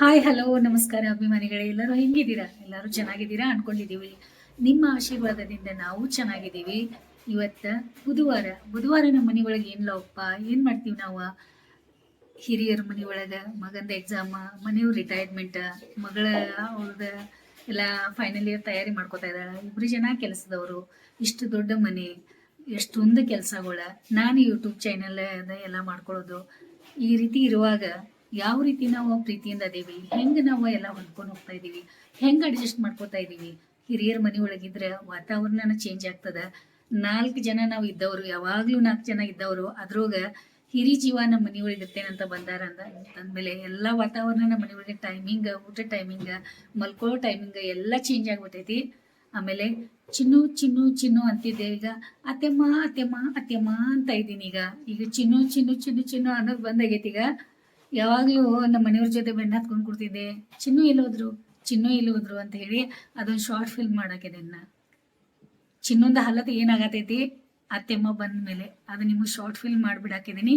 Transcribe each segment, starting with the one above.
Hi hello ನಮಸ್ಕಾರ ಅಭಿಮಾನಿಗಳೇ, ಎಲ್ಲರೂ ಹೆಂಗಿದ್ದೀರಾ? ಎಲ್ಲರೂ ಚೆನ್ನಾಗಿದ್ದೀರಾ ಅನ್ಕೊಂಡಿದ್ದೀವಿ. ನಿಮ್ಮ ಆಶೀರ್ವಾದದಿಂದ ನಾವು ಚೆನ್ನಾಗಿದ್ದೀವಿ. ಇವತ್ತ ಬುಧವಾರ ಬುಧವಾರ ನಮ್ಮ ಮನೆ ಒಳಗೆ ಏನ್ಲಪ್ಪ ಏನ್ ಮಾಡ್ತೀವಿ ನಾವು? ಹಿರಿಯರ ಮನೆ ಒಳಗೆ ಮಗಂದ ಎಕ್ಸಾಮ್, ಮನೆಯವ್ರ ರಿಟೈರ್ಮೆಂಟ್, ಮಗಳ ಅವ್ರದ ಎಲ್ಲ ಫೈನಲ್ ಇಯರ್ ತಯಾರಿ ಮಾಡ್ಕೋತಾ ಇದ್ದಾಳೆ. ಇಬ್ರು ಜನ ಕೆಲಸದವರು, ಇಷ್ಟು ದೊಡ್ಡ ಮನೆ, ಎಷ್ಟೊಂದು ಕೆಲಸಗಳ, ನಾನು ಯೂಟ್ಯೂಬ್ ಚಾನೆಲ್ ಎಲ್ಲ ಮಾಡ್ಕೊಳ್ಳೋದು. ಈ ರೀತಿ ಇರುವಾಗ ಯಾವ ರೀತಿ ನಾವು ಪ್ರೀತಿಯಿಂದ ಅದೇವಿ, ಹೆಂಗೆ ನಾವು ಎಲ್ಲ ಹೊಂದ್ಕೊಂಡು ಹೋಗ್ತಾ ಇದ್ದೀವಿ, ಹೆಂಗೆ ಅಡ್ಜಸ್ಟ್ ಮಾಡ್ಕೋತಾ ಇದ್ದೀವಿ. ಹಿರಿಯರ ಮನೆ ಒಳಗಿದ್ರೆ ವಾತಾವರಣನ ಚೇಂಜ್ ಆಗ್ತದ. 4 ಜನ ನಾವು ಇದ್ದವರು, ಯಾವಾಗ್ಲೂ 4 ಜನ ಇದ್ದವರು, ಅದ್ರೊಳಗ ಹಿರಿ ಜೀವ ನಮ್ಮ ಮನೆ ಒಳಗೆ ಇರ್ತೇನಂತ ಬಂದಾರ ಅಂದ್ಮೇಲೆ ಎಲ್ಲ ವಾತಾವರಣ ನಮ್ಮ ಮನೆ ಒಳಗೆ ಟೈಮಿಂಗ್, ಊಟ ಟೈಮಿಂಗ್, ಮಲ್ಕೊಳ್ಳೋ ಟೈಮಿಂಗ್ ಎಲ್ಲ ಚೇಂಜ್ ಆಗ್ಬಿಟ್ಟೈತಿ. ಆಮೇಲೆ ಚಿನ್ನು ಚಿನ್ನು ಚಿನ್ನು ಅಂತಿದ್ದೆ, ಈಗ ಅತ್ತೆಮ್ಮ ಅತ್ತೆಮ್ಮ ಅತ್ತೆಮ್ಮ ಅಂತ ಇದ್ದೀನಿ. ಈಗ ಚಿನ್ನು ಚಿನ್ನು ಚಿನ್ನು ಚಿನ್ನು ಅನ್ನೋದು ಬಂದಾಗೈತಿ. ಈಗ ಯಾವಾಗ್ಲೂ ನಮ್ಮ ಮನೆಯವ್ರ ಜೊತೆ ಬೆನ್ನ ಹತ್ಕೊಂಡು ಕೊಡ್ತಿದ್ದೆ, ಚಿನ್ನು ಎಲ್ಲೋದ್ರು ಚಿನ್ನು ಎಲ್ಲೋದ್ರು ಅಂತ ಹೇಳಿ ಅದೊಂದು ಶಾರ್ಟ್ ಫಿಲ್ಮ್ ಮಾಡಾಕಿದೆ. ಚಿನ್ನೊಂದು ಹಾಲತ್ ಏನಾಗತೈತಿ ಅತ್ತೆಮ್ಮ ಬಂದ ಮೇಲೆ ಅದು ನಿಮಗೆ ಶಾರ್ಟ್ ಫಿಲ್ಮ್ ಮಾಡಿಬಿಡಾಕಿದ್ದೀನಿ.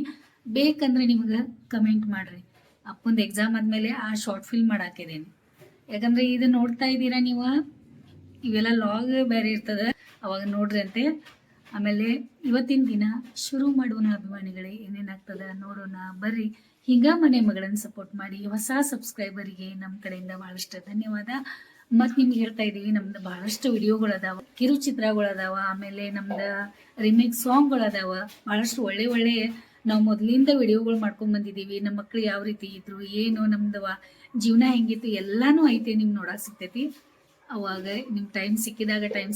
ಬೇಕಂದ್ರೆ ನಿಮ್ಗೆ ಕಮೆಂಟ್ ಮಾಡ್ರಿ. ಅಪ್ಪಂದು ಎಕ್ಸಾಮ್ ಆದಮೇಲೆ ಆ ಶಾರ್ಟ್ ಫಿಲ್ಮ್ ಮಾಡಾಕಿದ್ದೀನಿ. ಯಾಕಂದ್ರೆ ಇದು ನೋಡ್ತಾ ಇದ್ದೀರಾ ನೀವು, ಇವೆಲ್ಲ ಲಾಗ್ ಬೇರೆ ಇರ್ತದೆ, ಅವಾಗ ನೋಡ್ರಿ ಅಂತೆ. ಆಮೇಲೆ ಇವತ್ತಿನ ದಿನ ಶುರು ಮಾಡೋಣ ಅಭಿಮಾನಿಗಳೇ, ಏನೇನಾಗ್ತದ ನೋಡೋಣ ಬರ್ರಿ. ಹಿಂಗ ಮನೆ ಮಗಳನ್ನ ಸಪೋರ್ಟ್ ಮಾಡಿ. ಹೊಸ ಸಬ್ಸ್ಕ್ರೈಬರಿಗೆ ನಮ್ಮ ಕಡೆಯಿಂದ ಬಹಳಷ್ಟು ಧನ್ಯವಾದ. ಮತ್ತು ನಿಮ್ಗೆ ಹೇಳ್ತಾ ಇದ್ದೀವಿ, ನಮ್ದು ಬಹಳಷ್ಟು ವಿಡಿಯೋಗಳದಾವ, ಕಿರುಚಿತ್ರಗಳದಾವ, ಆಮೇಲೆ ನಮ್ದು ರಿಮೇಕ್ ಸಾಂಗ್ಗಳದಾವ, ಬಹಳಷ್ಟು ಒಳ್ಳೆ ಒಳ್ಳೆ ನಾವು ಮೊದಲಿಂದ ವಿಡಿಯೋಗಳು ಮಾಡ್ಕೊಂಡು ಬಂದಿದ್ದೀವಿ. ನಮ್ಮ ಮಕ್ಳು ಯಾವ ರೀತಿ ಇದ್ರು, ಏನು ನಮ್ದು ಜೀವನ ಹೆಂಗಿತ್ತು ಎಲ್ಲಾನು ಐತೆ, ನಿಮ್ಗೆ ನೋಡಕ್ಕೆ ಸಿಗ್ತೈತಿ. ಅವಾಗ ನಿಮ್ಗೆ ಟೈಮ್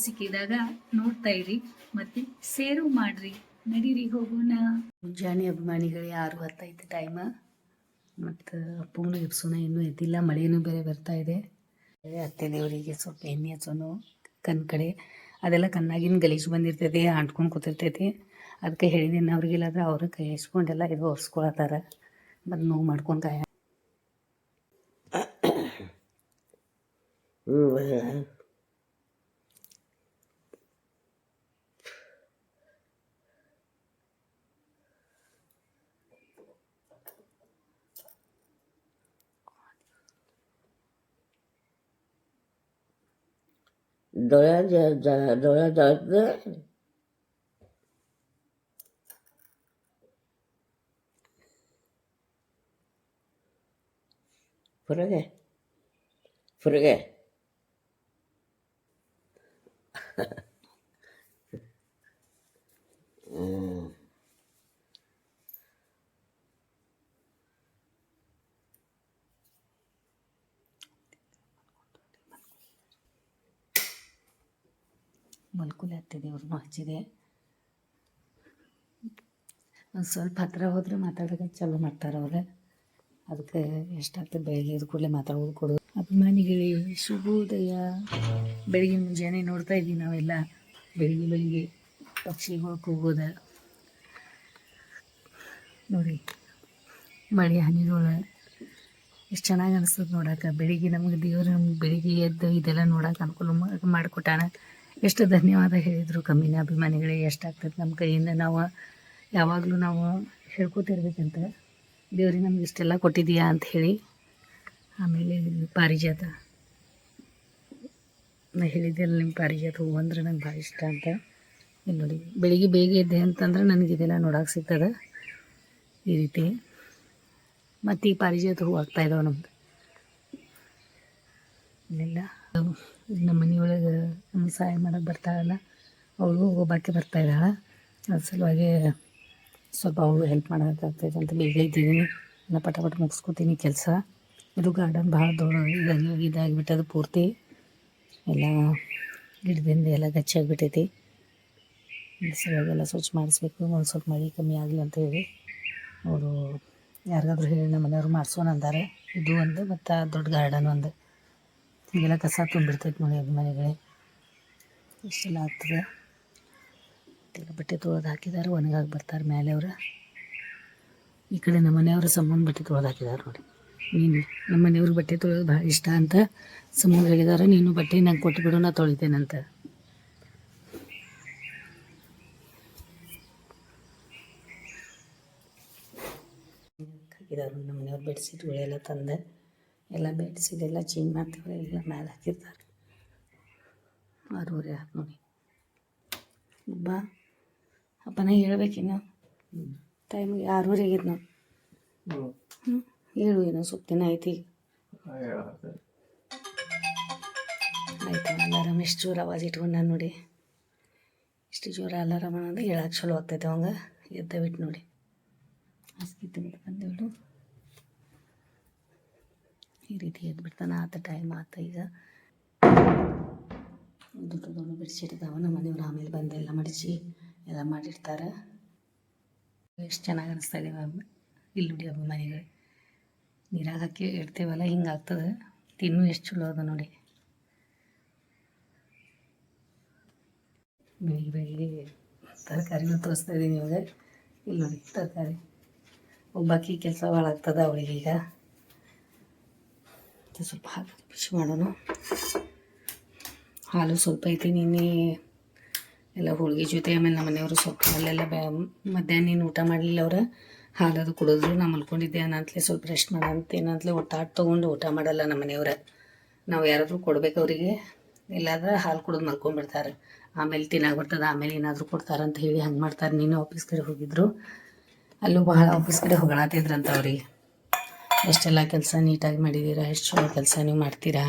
ಸಿಕ್ಕಿದಾಗ ನೋಡ್ತಾ ಇರಿ, ಮತ್ತೆ ಸೇರು ಮಾಡ್ರಿ. ನಡೀರಿ ಹೋಗೋಣ. ಮುಂಜಾನೆ ಅಭಿಮಾನಿಗಳೇ 6:10 ಟೈಮ್. ಮತ್ತು ಅಪ್ಪನ ಎಬ್ಸೋಣ ಇನ್ನೂ ಎದ್ದಿಲ್ಲ, ಮಳೆಯೂ ಬೇರೆ ಬರ್ತಾ ಇದೆ. ಅತ್ತೆ ದೇವರಿಗೆ ಸ್ವಲ್ಪ ಎಣ್ಣೆ ಹಚ್ಚೋನು ಕಣ್ ಕಡೆ, ಅದೆಲ್ಲ ಕಣ್ಣಾಗಿನ ಗಲೀಜು ಬಂದಿರ್ತೈತಿ, ಅಂಟ್ಕೊಂಡು ಕೂತಿರ್ತೈತಿ. ಅದಕ್ಕೆ ಹೇಳಿದ್ದೀನಿ ಅವ್ರಿಗೆಲ್ಲಾದ್ರೆ ಅವ್ರ ಕೈ ಹಚ್ಕೊಂಡೆಲ್ಲ ಇದು ಒರೆಸ್ಕೊಳತ್ತಾರ. ಮತ್ತು ನೋವು ಮಾಡ್ಕೊಂಡು ಕಾಯ डोळ्यात फरक आहे फरक आहे ಮಲ್ಕುಲೆ ಅತ್ತೆ ದೇವ್ರನ್ನೂ ಹಚ್ಚಿದೆ. ಒಂದು ಸ್ವಲ್ಪ ಹತ್ತಿರ ಹೋದರೆ ಮಾತಾಡೋಕೆ ಚಾಲು ಮಾಡ್ತಾರೆ ಅವ್ರೆ. ಅದಕ್ಕೆ ಎಷ್ಟಾಗ್ತದೆ ಬೆಳಗ್ಗೆ ಎದ್ದು ಕೂಡಲೇ ಮಾತಾಡೋದು ಕೊಡೋದು. ಅಭಿಮಾನಿಗಳೇ ಶುಭೋದಯ. ಬೆಳಿಗ್ಗೆ ಮುಂಜಾನೆ ನೋಡ್ತಾ ಇದ್ದೀವಿ ನಾವೆಲ್ಲ, ಬೆಳಿಗ್ಗೆ ಪಕ್ಷಿಗಳು ಕೂಗೋದ ನೋಡಿ, ಮಳೆ ಹನಿಗಳು ಎಷ್ಟು ಚೆನ್ನಾಗಿ ಅನಿಸ್ತದೆ ನೋಡೋಕೆ. ಬೆಳಿಗ್ಗೆ ನಮಗೆ ದೇವರು ನಮ್ಗೆ ಬೆಳಿಗ್ಗೆ ಎದ್ದು ಇದೆಲ್ಲ ನೋಡೋಕೆ ಅನುಕೂಲ ಮಾಡಿಕೊಟ್ಟಾನ. ಎಷ್ಟು ಧನ್ಯವಾದ ಹೇಳಿದರು ಕಮ್ಮಿನ ಅಭಿಮಾನಿಗಳೇ. ಎಷ್ಟಾಗ್ತದೆ ನಮ್ಮ ಕೈಯಿಂದ ನಾವು ಯಾವಾಗಲೂ ನಾವು ಹೇಳ್ಕೊತಿರ್ಬೇಕಂತ, ದೇವ್ರಿಗೆ ನಮ್ಗೆ ಇಷ್ಟೆಲ್ಲ ಕೊಟ್ಟಿದೆಯಾ ಅಂತ ಹೇಳಿ. ಆಮೇಲೆ ಪಾರಿಜಾತ ನಾ ಹೇಳಿದ್ದೆಲ್ಲ, ನಿಮ್ಮ ಪಾರಿಜಾತ ಹೂವು ಅಂದ್ರೆ ನಂಗೆ ಭಾಳ ಇಷ್ಟ ಅಂತ. ಇಲ್ಲಿ ನೋಡಿ, ಬೆಳಿಗ್ಗೆ ಬೇಗ ಎದ್ದೆ ಅಂತಂದ್ರೆ ನನಗೆ ಇದೆಲ್ಲ ನೋಡೋಕೆ ಸಿಗ್ತದೆ ಈ ರೀತಿ. ಮತ್ತು ಈ ಪಾರಿಜಾತ ಹೂವು ಆಗ್ತಾಯಿದ್ದಾವೆ ನಮ್ದು ಇಲ್ಲೆಲ್ಲ. ನಮ್ಮ ಮನೆಯೊಳಗೆ ನಮ್ಗೆ ಸಹಾಯ ಮಾಡೋಕ್ಕೆ ಬರ್ತಾಳಲ್ಲ, ಅವಳು ಒಬ್ಬಾಕೆ ಬರ್ತಾಯಿದ್ದಾಳೆ. ಅದ್ರ ಸಲುವಾಗಿ ಸ್ವಲ್ಪ ಅವಳು ಹೆಲ್ಪ್ ಮಾಡೋಕ್ಕಾಗ್ತೈತೆ ಅಂತ ಬೇಗ ಇದ್ದೀನಿ. ಎಲ್ಲ ಪಟ ಮುಗಿಸ್ಕೊತೀನಿ ಕೆಲಸ. ಇದು ಗಾರ್ಡನ್ ಭಾಳ ದೊಡ್ಡ ಇದಾಗಿಬಿಟ್ಟದು, ಪೂರ್ತಿ ಎಲ್ಲ ಗಿಡದಿಂದ ಎಲ್ಲ ಗಚ್ಚಾಗಿಬಿಟ್ಟೈತಿ. ಸಲುವಾಗೆಲ್ಲ ಸ್ವಚ್ಛ ಮಾಡಿಸ್ಬೇಕು. ಒಂದು ಸ್ವಲ್ಪ ಮಳೆ ಕಮ್ಮಿ ಆಗಲಿ ಅಂತ ಹೇಳಿ ಅವರು ಯಾರಿಗಾದ್ರೂ ಹೇಳಿ ನಮ್ಮ ಮನೆಯವ್ರು ಮಾಡಿಸೋಣ ಅಂದಾರೆ. ಇದು ಒಂದು ಮತ್ತು ದೊಡ್ಡ ಗಾರ್ಡನ್ ಒಂದು, ಹೀಗೆಲ್ಲ ಕಸ ತುಂಬಿರ್ತೈತೆ ನೋಡಿ ಅಭಿಮಾನಿಗಳೇ. ಇಷ್ಟೆಲ್ಲ ಆಗ್ತದೆ. ಎಲ್ಲ ಬಟ್ಟೆ ತೊಳೆದು ಹಾಕಿದ್ದಾರೆ, ಒಣಗಾಗಿ ಬರ್ತಾರೆ ಮೇಲೆ ಅವರು. ಈ ಕಡೆ ನಮ್ಮ ಮನೆಯವರು ಸಂಬಂಧ ಬಟ್ಟೆ ತೊಳೆದು ಹಾಕಿದ್ದಾರೆ ನೋಡಿ. ನೀನು ನಮ್ಮ ಮನೆಯವ್ರಿಗೆ ಬಟ್ಟೆ ತೊಳೆಯೋದು ಭಾಳ ಇಷ್ಟ ಅಂತ ಸಂಬಂಧ ಹೇಳಿದ್ದಾರೆ, ನೀನು ಬಟ್ಟೆ ನಂಗೆ ಕೊಟ್ಟುಬಿಡು, ನಾ ತೊಳಿತೇನಂತ. ಹಾಕಿದ್ದಾರೆ ನಮ್ಮ ಮನೆಯವ್ರು ಬೆಡ್ಶೀಟ್ಗಳೆಲ್ಲ ತಂದು ಎಲ್ಲ ಬೆಡ್ಸಿದೆಲ್ಲ ಚೇಂಜ್ ಮಾಡ್ತೀವಿ ಎಲ್ಲ ಮ್ಯಾಲೆ ಹಾಕಿರ್ತಾರೆ 6:30 ಆಯ್ತು ನೋಡಿ ಬಾ ಅಪ್ಪನ ಹೇಳ್ಬೇಕಿನ್ನು ಟೈಮಿಗೆ 6:30 ಆಗೈತೆ ನೋಡಿ ಹೇಳು ಏನೋ ಸ್ವಲ್ಪ ದಿನ ಐತಿ ಆಯ್ತು ಅಲಾರಾಮ್ ಎಷ್ಟು ಜೋರು ಆವಾಜ್ ಇಟ್ಕೊಂಡು ನಾನು ನೋಡಿ ಇಷ್ಟು ಜೋರು ಅಲಾರಾಮ್ ಅನ್ನೋದು ಹೇಳಕ್ಕೆ ಚಲೋ ಆಗ್ತೈತೆ ಅವಂಗೆ ಎದ್ದ ಬಿಟ್ಟು ನೋಡಿ ಹಾಸ್ಗಿತ್ತು ಬಿಟ್ಟು ಬಂದೇಳು ಈ ರೀತಿ ಎದ್ದು ಬಿಡ್ತಾನೆ ಆತ ಟೈಮ್ ಆತ ಈಗ ದೊಡ್ಡ ದೊಡ್ಡ ಬೆಡ್ಶೀಟ್ ಇದಾವೆ ನಮ್ಮ ಮನೆಯವ್ರು ಆಮೇಲೆ ಬಂದೆಲ್ಲ ಮಡಿಸಿ ಎಲ್ಲ ಮಾಡಿರ್ತಾರೆ ಎಷ್ಟು ಚೆನ್ನಾಗಿ ಅನಿಸ್ತಾ ಇದ್ದೀವಿ ಇಲ್ಲಿ ನೋಡಿ ಅಭಿಮಾನಿಗಳು ನೀರಾಗ ಹಾಕಿ ಇಡ್ತೇವಲ್ಲ ಹಿಂಗೆ ಆಗ್ತದೆ ತಿನ್ನು ಎಷ್ಟು ಚಲೋ ಅದ ನೋಡಿ ಬೆಳಿಗ್ಗೆ ಬೆಳಿಗ್ಗೆ ತರಕಾರಿಗಳು ತೋರಿಸ್ತಾ ಇದ್ದೀನಿ ಇವಾಗ ಇಲ್ಲಿ ನೋಡಿ ತರಕಾರಿ ಒಬ್ಬಾಕಿ ಕೆಲಸ ಭಾಳ ಆಗ್ತದೆ ಅವಳಿಗೆ ಈಗ ಸ್ವಲ್ಪ ಹಾಲು ಬಿಸಿ ಮಾಡೋಣ ಹಾಲು ಸ್ವಲ್ಪ ಐತಿ ನಿನ್ನೆ ಎಲ್ಲ ಹೋಳಿಗೆ ಜೊತೆ ಆಮೇಲೆ ನಮ್ಮ ಮನೆಯವರು ಸ್ವಲ್ಪ ಅಲ್ಲೆಲ್ಲ ಮಧ್ಯಾಹ್ನ ಊಟ ಮಾಡಲಿಲ್ಲ ಅವ್ರು ಹಾಲದು ಕುಡಿದ್ರು ನಾ ಮಲ್ಕೊಂಡಿದ್ದೆ ಅನ್ನಂತಲೇ ಸ್ವಲ್ಪ ರೆಸ್ಟ್ ಮಾಡಂತ ಏನಂತಲೇ ಒಟ್ಟಾಟ ತೊಗೊಂಡು ಊಟ ಮಾಡಲ್ಲ ನಮ್ಮ ಮನೆಯವ್ರು ನಾವು ಯಾರಾದರೂ ಕೊಡ್ಬೇಕು ಅವರಿಗೆ ಇಲ್ಲಾಂದ್ರೆ ಹಾಲು ಕುಡಿದು ಮಲ್ಕೊಂಡ್ಬಿಡ್ತಾರೆ ಆಮೇಲೆ ತಿನ್ನಾಗ ಬರ್ತದೆ ಆಮೇಲೆ ಏನಾದರೂ ಕೊಡ್ತಾರೆ ಅಂತ ಹೇಳಿ ಹಂಗೆ ಮಾಡ್ತಾರೆ ನೀನು ಆಫೀಸ್ ಕಡೆ ಹೋಗಿದ್ರು ಅಲ್ಲೂ ಭಾಳ ಆಫೀಸ್ ಕಡೆ ಹೊಗಳಾತಿದ್ರಂತ ಅವ್ರಿಗೆ ಎಷ್ಟೆಲ್ಲ ಕೆಲಸ ನೀಟಾಗಿ ಮಾಡಿದ್ದೀರಾ ಎಷ್ಟು ಚಲೋ ಕೆಲಸ ನೀವು ಮಾಡ್ತೀರಾ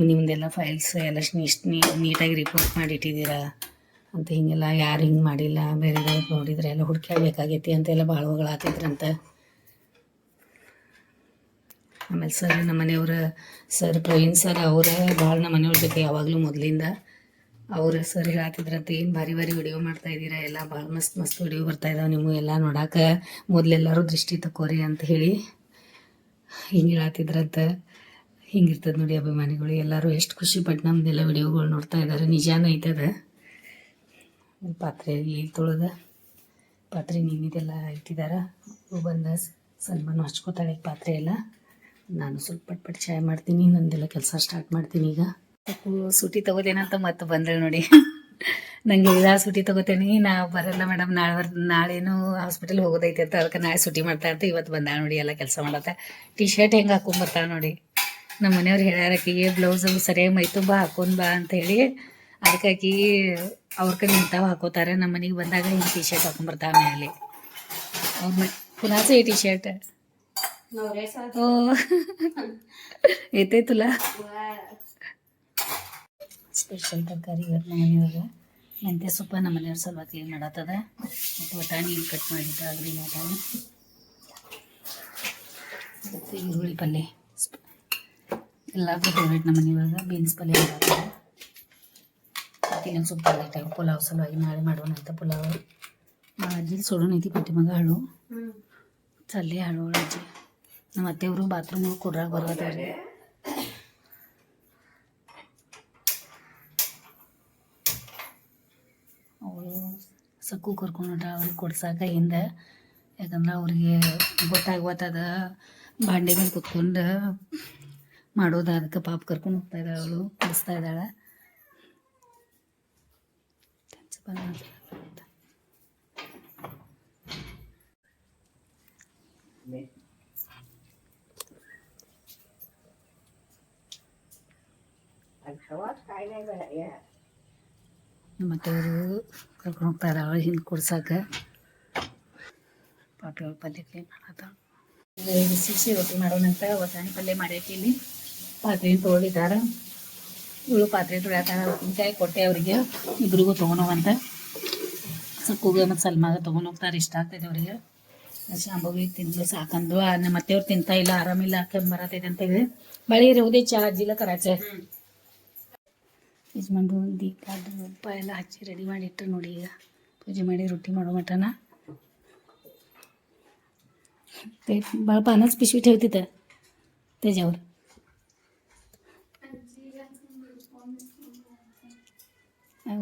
ನಿಮ್ಮದೆಲ್ಲ ಫೈಲ್ಸ್ ಎಲ್ಲ ಎಷ್ಟು ನೀಟಾಗಿ ರಿಪೋರ್ಟ್ ಮಾಡಿಟ್ಟಿದ್ದೀರಾ ಅಂತ ಹೀಗೆಲ್ಲ ಯಾರು ಹಿಂಗೆ ಮಾಡಿಲ್ಲ ಬೇರೆ ನೋಡಿದ್ರೆ ಎಲ್ಲ ಹುಡ್ಕ್ಯಾಬೇಕಾಗೈತಿ ಅಂತೆಲ್ಲ ಭಾಳ ಹೊಗಳಾತಿದ್ರಂತ ಆಮೇಲೆ ಸರ್ ನಮ್ಮ ಮನೆಯವ್ರ ಸರ್ ಪ್ರವೀಣ್ ಸರ್ ಅವರ ಭಾಳ ನಮ್ಮ ಮನೆಯವ್ರ ಜೊತೆ ಯಾವಾಗಲೂ ಮೊದಲಿಂದ ಅವ್ರು ಸರ್ ಹೇಳತ್ತಿದ್ರಂತ ಏನು ಭಾರಿ ಭಾರಿ ವಿಡಿಯೋ ಮಾಡ್ತಾಯಿದ್ದೀರಾ ಎಲ್ಲ ಭಾಳ ಮಸ್ತ್ ಮಸ್ತ್ ವಿಡಿಯೋ ಬರ್ತಾಯಿದ್ದಾವೆ ನೀವು ಎಲ್ಲ ನೋಡೋಕೆ ಮೊದಲೆಲ್ಲರೂ ದೃಷ್ಟಿ ತಕೋರಿ ಅಂತ ಹೇಳಿ ಹಿಂಗೆ ಹೇಳತ್ತಿದ್ರಂತ ಹಿಂಗಿರ್ತದೆ ನೋಡಿ ಅಭಿಮಾನಿಗಳು ಎಲ್ಲರೂ ಎಷ್ಟು ಖುಷಿ ಪಟ್ಟು ನಮ್ಮದೆಲ್ಲ ವಿಡಿಯೋಗಳು ನೋಡ್ತಾ ಇದ್ದಾರೆ ನಿಜಾನ ಐತದ ಪಾತ್ರೆ ಇಲ್ಲಿ ತೊಳೆದ ಪಾತ್ರೆ ನೀನಿದೆಲ್ಲ ಇಟ್ಟಿದ್ದಾರೆ ಬಂದ ಸಲ್ಮಾನು ಹಚ್ಕೋತಾಳೆ ಪಾತ್ರೆ ಎಲ್ಲ ನಾನು ಸ್ವಲ್ಪ ಪಟ್ ಪಟ್ ಚಾಯ್ ಮಾಡ್ತೀನಿ ನಂದೆಲ್ಲ ಕೆಲಸ ಸ್ಟಾರ್ಟ್ ಮಾಡ್ತೀನಿ ಈಗ ಸೂಟಿ ತಗೋತೇನಂತ ಮತ್ತೆ ಬಂದ್ರೆ ನೋಡಿ ನನಗೆ ಇಲ್ಲ ಸೂಟಿ ತಗೋತೇನೆ ನಾ ಬರಲ್ಲ ಮೇಡಮ್ ನಾಳೇನು ಹಾಸ್ಪಿಟಲ್ ಹೋಗೋದೈತೆ ಅಂತ ಅದಕ್ಕೆ ನಾಳೆ ಸೂಟಿ ಮಾಡ್ತಾ ಅಂತ ಇವತ್ತು ಬಂದ ನೋಡಿ ಎಲ್ಲ ಕೆಲಸ ಮಾಡತ್ತೆ ಟಿ ಶರ್ಟ್ ಹೆಂಗೆ ಹಾಕೊಂಬರ್ತಾಳೆ ನೋಡಿ ನಮ್ಮ ಮನೆಯವ್ರು ಹೇಳ್ಯಾರಕ್ಕಿಗೆ ಬ್ಲೌಸು ಸರಿಯಾಗಿ ಮೈ ತುಂಬ ಹಾಕೊಂಡು ಬಾ ಅಂತ ಹೇಳಿ ಅದಕ್ಕೆ ಆಕಿ ಅವ್ರ ಕಡೆ ಇಂಥವು ಹಾಕೋತಾರೆ ನಮ್ಮ ಮನೆಗೆ ಬಂದಾಗ ಹಿಂಗೆ ಟಿ ಶರ್ಟ್ ಹಾಕೊಂಬರ್ತಾವೆ ಮೇಲೆ ಅವ್ರ ಪುನಾಸು ಈ ಟಿ ಶರ್ಟ್ ಓ ಎತ್ತೈತಲ್ಲ ಸ್ಪೆಷಲ್ ತರಕಾರಿ ಇವತ್ತು ನಮ್ಮ ಮನೆಯವ್ರಿಗೆ ಮೆಂತ್ಯ ಸೊಪ್ಪ ನಮ್ಮ ಮನೆಯವ್ರ ಸಲುವಾಗಿ ಕ್ಲೀನ್ ಮಾಡತ್ತದ ಮತ್ತು ವಟಾಣಿ ಕಟ್ ಮಾಡಿದ್ದ ಗ್ರೀನ್ ವಟಾಣಿ ಮತ್ತು ಈರುಳ್ಳಿ ಪಲ್ಯ ಎಲ್ಲರಿಗೂ ಫೇವ್ರೇಟ್ ನಮ್ಮ ಮನೆಯೊಳಗೆ ಬೀನ್ಸ್ ಪಲ್ಯ ಮಾಡತ್ತದ ಮತ್ತು ಇನ್ನೊಂದು ಸ್ವಲ್ಪ ಲೈಟಾಗಿ ಪುಲಾವ್ ಸಲುವಾಗಿ ನಾಳೆ ಮಾಡೋಣ ಅಂತ ಪುಲಾವ್ ಅಜ್ಜಿ ಸೋಡೋಣ ಐತಿ ಪಟ್ಟಿ ಮಗ ಹಾಳು ಚಲ್ಲಿ ಹಾಳು ಅಜ್ಜಿ ನಮ್ಮ ಅತ್ತೆಯವರು ಬಾತ್ರೂಮ್ ಕೊಡ್ರಾಗ ಬರೋದವ್ರಿ ಅವಳು ಸಕ್ಕು ಕರ್ಕೊಂಡ ಅವ್ರಿಗೆ ಕೊಡ್ಸಾಕ ಹಿಂದೆ ಯಾಕಂದ್ರೆ ಅವ್ರಿಗೆ ಗೊತ್ತಾಗ್ವತ್ತದ ಬಾಂಡೆ ಮೇಲೆ ಕುತ್ಕೊಂಡು ಮಾಡೋದು ಅದಕ್ಕೆ ಪಾಪ ಕರ್ಕೊಂಡು ಹೋಗ್ತಾ ಇದ್ದಾಳೆ ಅವಳು ಕೊಡಿಸ್ತಾ ಇದ್ದಾಳೆ ಮತ್ತು ಅವರು ಕರ್ಕೊಂಡು ಹೋಗ್ತಾ ಇದ್ದಾವೆ ಹಿಂದೆ ಕೊಡ್ಸಕ್ಕೆ ಪಾಪಿ ಅವ್ರ ಪಲ್ಯ ಕ್ಲೀನ್ ಮಾಡತ್ತಾಳೆ ಬಿಸಿ ರೊಟ್ಟಿ ಮಾಡೋಣಂತ ವಟಾಣಿ ಪಲ್ಯ ಮಾಡೈತಿ ಇಲ್ಲಿ ಪಾತ್ರೆ ತೊಗೊಂಡಿದ್ದಾರೆ ಇವಳು ಪಾತ್ರೆ ತೊಳ್ಯಾತಾಳ ಉಪ್ಪಿನಕಾಯಿ ಕೊಟ್ಟೆ ಅವರಿಗೆ ಇಬ್ರಿಗೂ ತೊಗೊಂಡೋಗಂತ ಸಕ್ಕುಗೆ ಮತ್ತು ಸಲ್ಮಾಗ ತೊಗೊಂಡು ಹೋಗ್ತಾರೆ ಇಷ್ಟ ಆಗ್ತೈತೆ ಅವರಿಗೆ ಶಾಂಭವಿಗೆ ತಿಂದು ಸಾಕಂದು ನಮ್ಮ ಅತ್ತೆಯವ್ರು ತಿಂತಾ ಇಲ್ಲ ಆರಾಮಿಲ್ಲ ಕೆಮ್ಮು ಬರತೈತೆ ಅಂತ ಹೇಳಿ ಬಳಿ ಇರೋದೇ ಚಾ ಅಜ್ಜಿಲ್ಲ ಕರಾಚೆ ಯಜಮಾನ್ರು ದೀಪ ಉಪ್ಪ ಎಲ್ಲ ಹಚ್ಚಿ ರೆಡಿ ಮಾಡಿಟ್ಟು ನೋಡಿ ಈಗ ಪೂಜೆ ಮಾಡಿ ರೊಟ್ಟಿ ಮಾಡೋ ಮಟನ ಭಾಳ ಪಾನಸ್ ಪಿಶ್ವಿ ठेवते त्याच्यावर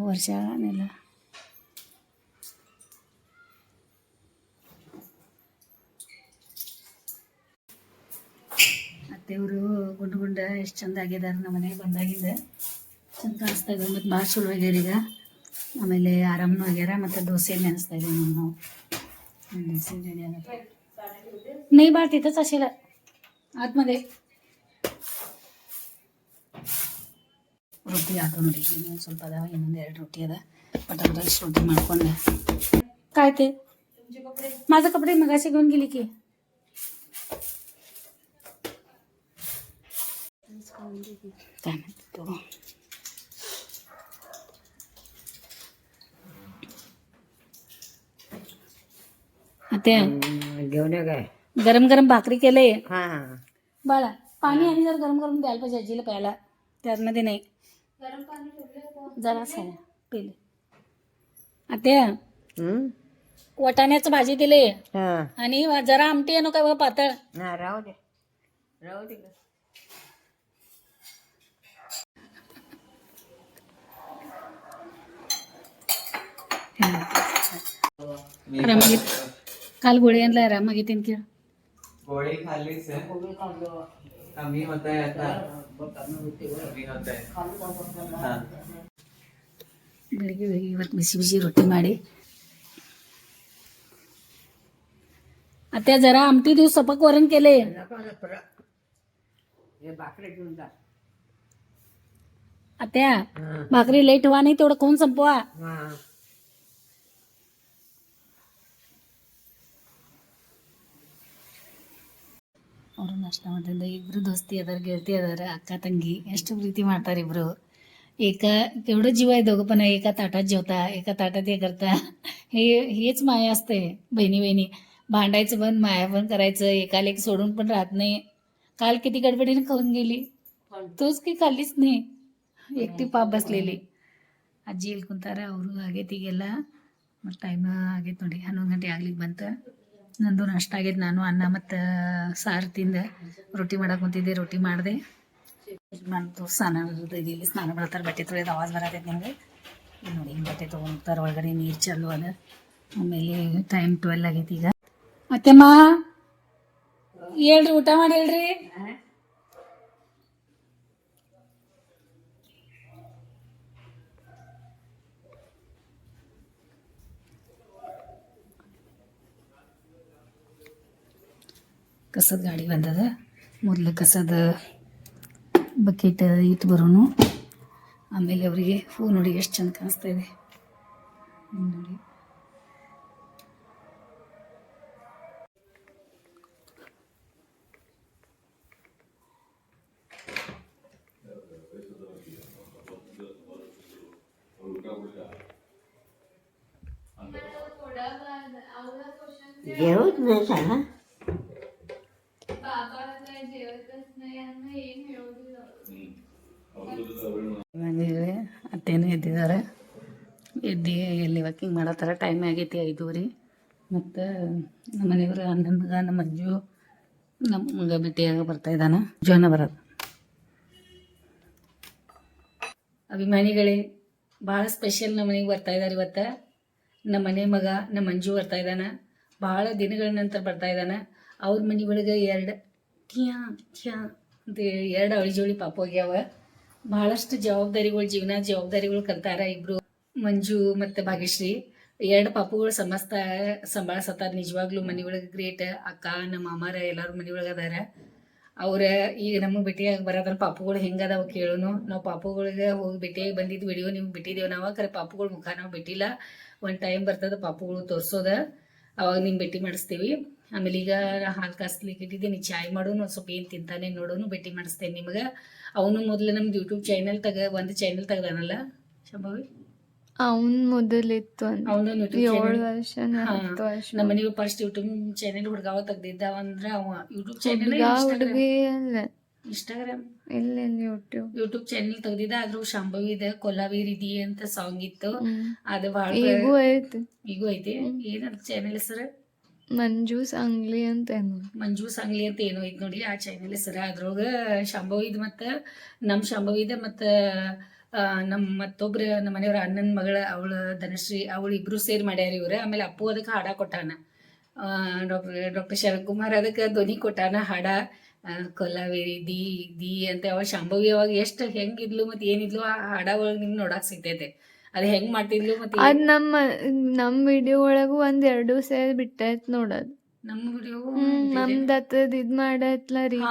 वर्षा नेला ಅತ್ತೆಯವರು ಗುಂಡು ಗುಂಡ ಎಷ್ಟು ಚಂದ ಆಗಿದ್ದಾರೆ ನಮ್ಮ ಮನೆಗೆ ಬಂದಾಗಿಂದ ಚಂದ ಕಾಣಿಸ್ತಾ ಇದ್ದಾರೆ ಮತ್ತು ಭಾಳ ಚಲೋ ಆಗ್ಯಾರ ಈಗ ಆಮೇಲೆ ಆರಾಮನೂ ಆಗ್ಯಾರ ಮತ್ತು ದೋಸೆ ನೆನೆಸ್ತಾ ಇದ್ದೀವಿ ನಾವು दोसे रेडी आला नाही बाळ तिथंच असेल आतमध्ये ರೊಟ್ಟಿ ಆತು ನೋಡಿ, ಇನ್ನೊಂದು ಸ್ವಲ್ಪ ಅದಾವ, ಇನ್ನೊಂದು 2 ರೊಟ್ಟಿ ಅದ. पटापट इस रोटी ಮಾಡ್ಕೊಂಡು काय ते माझा कपडे मगाशी घेऊन गेली की. काय म्हणतो आता घेऊन ये काय. गरम गरम भाकरी केले हां बाळा. पाणी आणि जर गरम गरम द्यायला पाहिजे आजीला प्यायला. त्यामध्ये नाही जराच आहे पेले. आता वाटाण्याचं भाजी दिले हां आणि जरा आमटी आहे नको बघ पातळ. हां राहू दे गं. रामागीत काल गोळी आणलाय रामागीत की गोळी खाल्लीच आहे. कमी होत आहे आता. कमी होत आहे. हां ಬೆಳಿಗ್ಗೆ ಇವತ್ತು ಬಿಸಿ ಬಿಸಿ ರೊಟ್ಟಿ ಮಾಡಿ आता जरा आमटी देऊ सपक वरण केले. भाकरी घेऊन जा. आता भाकरी लेट व्हा नाही तेवढं कोण संपवा. हां ಅವರು ನಾಷ್ಟ ಮಾಡಿದ್ರೆ ಇಬ್ರು ದೋಸ್ತಿ ಅದಾರ, ಗೆಳತಿ ಅದಾರ, ಅಕ್ಕ ತಂಗಿ ಎಷ್ಟು ಪ್ರೀತಿ ಮಾಡ್ತಾರೆ ಇಬ್ರು. केवढं जीव आहे दोघं पण एका ताटात जेवता, एका ताटात हे करता. हेच माया असते बहिणी बहिणी. भांडायचं पण माया पण करायचं, एकाला एक सोडून पण राहत नाही. काल किती गडबडीने खाऊन गेली, तूच की खाल्लीच नाही, एकटी ಪಾಪ ಬಸ್ಲೇಲಿ. ಅಜ್ಜಿ ಇಲ್ಲಿ ಕುಂತಾರ, ಅವರು ಆಗೈತಿ ಈಗೆಲ್ಲ. ಮತ್ತು ಟೈಮ್ ಆಗೈತೆ ನೋಡಿ, 11 ಗಂಟೆ ಆಗ್ಲಿಕ್ಕೆ ಬಂತು. ನಂದು ನಾಷ್ಟ ಆಗೈತೆ. ನಾನು ಅನ್ನ ಮತ್ತು ಸಾರು ತಿಂದೆ, ರೊಟ್ಟಿ ಮಾಡಕ್ಕೆ ಕುಂತಿದ್ದೆ, ರೊಟ್ಟಿ ಮಾಡಿದೆ. ಯಜಮಾನ್ರು ಸ್ನಾನ ಇಲ್ಲಿ ಸ್ನಾನ ಮಾಡ್ತಾರೆ, ಬಟ್ಟೆ ತೊಳೆಯೋದು ಆವಾಜ್ ಬರತೈತೆ ನಿಮಗೆ. ನೋಡಿ ಹಿಂಗೆ ಬಟ್ಟೆ ತೊಗೊಂಡ್ತಾರೆ, ಒಳಗಡೆ ನೀರು ಚಾಲು ಅದ. ಆಮೇಲೆ ಟೈಮ್ 12 ಆಗೈತಿ ಈಗ. ಮತ್ತೆಮ್ಮ ಹೇಳ್ರಿ, ಊಟ ಮಾಡಿ ಹೇಳ್ರಿ. ಕಸದ ಗಾಡಿ ಬಂದದ. ಮೊದಲು ಕಸದ ಬಕೆಟ್ ಇಟ್ಟು ಬರೋನು. ಆಮೇಲೆ ಅವರಿಗೆ ಹೂ ನೋಡಿ ಎಷ್ಟು ಚಂದ ಕಾಣಿಸ್ತಾ ಇದೆ ನೋಡಿ. जेवत नाही सांगा. ಬಂದಿದ್ರೆ ಅತ್ತೇನೂ ಎದ್ದಿದ್ದಾರೆ. ಎದ್ದು ಎಲ್ಲಿ ವಾಕಿಂಗ್ ಮಾಡತ್ತಾರ. ಟೈಮ್ ಆಗೈತಿ 5:30. ಮತ್ತು ನಮ್ಮ ಮನೆಯವರು ಅಣ್ಣನ ಮಗ ನಮ್ಮ ಮಂಜು ನಮ್ಮ ಮಗ ಭೇಟಿಯಾಗ ಬರ್ತಾಯಿದ್ದಾನೆ. ಜೋನ ಬರೋದು. ಅಭಿಮಾನಿಗಳೇ, ಭಾಳ ಸ್ಪೆಷಲ್ ನಮ್ಮ ಮನೆಗೆ ಬರ್ತಾಯಿದ್ದಾರೆ ಇವತ್ತು. ನಮ್ಮ ಮನೆ ಮಗ ನಮ್ಮ ಮಂಜು ಬರ್ತಾಯಿದ್ದಾನೆ. ಭಾಳ ದಿನಗಳ ನಂತರ ಬರ್ತಾಯಿದ್ದಾನೆ. ಅವ್ರ ಮನೆ ಒಳಗೆ 2 ಅಂತ 2 ಅವಳಿ ಜೋಳಿ ಪಾಪ ಹೋಗ್ಯಾವ. ಭಾಳಷ್ಟು ಜವಾಬ್ದಾರಿಗಳು, ಜೀವನ ಜವಾಬ್ದಾರಿಗಳು ಕಲ್ತಾರ ಇಬ್ಬರು, ಮಂಜು ಮತ್ತು ಭಾಗ್ಯಶ್ರೀ. 2 ಪಾಪುಗಳು ಸಂಭಾಳಿಸತ್ತಾರ. ನಿಜವಾಗ್ಲೂ ಮನೆ ಒಳಗೆ ಗ್ರೇಟ್. ಅಕ್ಕ ನಮ್ಮ ಮಾಮಾರ ಎಲ್ಲರೂ ಮನೆ ಒಳಗೆ ಅದಾರ. ಅವ್ರ ಈಗ ನಮಗೆ ಭೇಟಿಯಾಗಿ ಬರೋದ್ರ ಪಾಪುಗಳು ಹೆಂಗದಾವ ಕೇಳೋನು. ನಾವು ಪಾಪುಗಳಿಗೆ ಹೋಗಿ ಭೇಟಿಯಾಗಿ ಬಂದಿದ್ದು ವಿಡಿಯೋ ನಿಮ್ಗೆ ಬಿಟ್ಟಿದ್ದೇವೆ. ನಾವು ಖರೆ ಪಾಪುಗಳ ಮುಖ ನಾವು ಬಿಟ್ಟಿಲ್ಲ. ಒಂದು ಟೈಮ್ ಬರ್ತದೆ ಪಾಪುಗಳು ತೋರಿಸೋದ, ಅವಾಗ ನಿಮ್ಗೆ ಭೇಟಿ ಮಾಡಿಸ್ತೀವಿ. ಆಮೇಲೆ ಈಗ ಹಾಲು ಕಾಸ್ಲಿಕ್ಕೆ ಇಟ್ಟಿದ್ದೀನಿ, ಚಾಯ್ ಮಾಡೋನು, ಒಂದು ಸ್ವಲ್ಪ ಏನು ತಿಂತಾನೆ ನೋಡೋನು, ಭೇಟಿ ಮಾಡಿಸ್ತೇನೆ ನಿಮ್ಗೆ. ಅವನು ಮೊದಲು ನಮ್ದು ಯೂಟ್ಯೂಬ್ ಚಾನಲ್ ಒಂದು ಚಾನಲ್ ತೆಗ್ದಾನಲ್ಲ ಶಂಭವಿ, ಅವನ್ ಮೊದಲಿತ್ತು ಅವನು 7 ವರ್ಷ ನಮ್ಮ ಮನೆಗೆ ಫಸ್ಟ್ ಯೂಟ್ಯೂಬ್ ಚಾನಲ್ ಹುಡುಗಾವ ತೆಗ್ದಿದ್ದಾವ ಅಂದ್ರೆ ಅವ ಯೂಟ್ಯೂಬ್ ಚಾನಲ್ ಹುಡುಗಿ ಅಲ್ಲ, ಇನ್ಸ್ಟಾಗ್ರಾಮ್ ಇಲ್ಲ ಯೂಟ್ಯೂಬ್ ಚಾನಲ್ ತೆಗ್ದಿದ್ದ. ಆದ್ರೂ ಶಾಂಭವಿದ ಕೊಲ್ಲಾವಿರಿದಿ ಅಂತ ಸಾಂಗ್ ಇತ್ತು, ಅದು ಭಾಳ ಈಗೂ ಐತಿ. ಏನಂತ ಚಾನಲ್ ಹೆಸರು? ಮಂಜು ಸಾಂಗ್ಲಿ ಅಂತ ಏನೋ ಐತಿ ನೋಡಿ ಆ ಚಾನಲ್ ಹೆಸರು. ಅದ್ರೊಳಗೆ ಶಾಂಭವಿದ್ ಮತ್ತು ನಮ್ಮ ಶಾಂಭವಿದ ಮತ್ತು ನಮ್ಮ ಮತ್ತೊಬ್ರು ನಮ್ಮ ಮನೆಯವ್ರ ಅಣ್ಣನ ಮಗಳ ಅವಳು ಧನಶ್ರೀ, ಅವಳು ಇಬ್ರು ಸೇರಿ ಮಾಡ್ಯಾರ ಇವ್ರು. ಆಮೇಲೆ ಅಪ್ಪು ಅದಕ್ಕೆ ಹಾಡ ಕೊಟ್ಟಾನ, ಡಾಕ್ಟರ್ ಶರಣ್ಕುಮಾರ್ ಅದಕ್ಕೆ ಧ್ವನಿ ಕೊಟ್ಟಾನ ಹಾಡ. ಕೊಲ್ಲಾವೇರಿ ದಿ ಅಂತ. ಅವಾಗ ಶಾಂಭವಿ ಅವಾಗ ಎಷ್ಟು ಹೆಂಗಿದ್ಲು ಮತ್ತು ಏನಿದ್ಲು ಆ ಹಾಡ ಒಳಗೆ ನಿಮ್ಗೆ ನೋಡಕ್ ಸಿಗ್ತೈತೆ. ಅದು ಹೆಂಗ್ ಮಾಡ್ತಿದ್ಲು ಮತ್ತೆ ಅದ್ ನಮ್ಮ ವಿಡಿಯೋ ಒಳಗು 1-2 ಸೇರಿ ಬಿಟ್ಟೈತ್ ನೋಡೋದು. ನಮ್ಮ ವಿಡಿಯೋ ನಮ್ದತ್ತದ ಇದ್ ಮಾಡತ್ಲ ರೀ.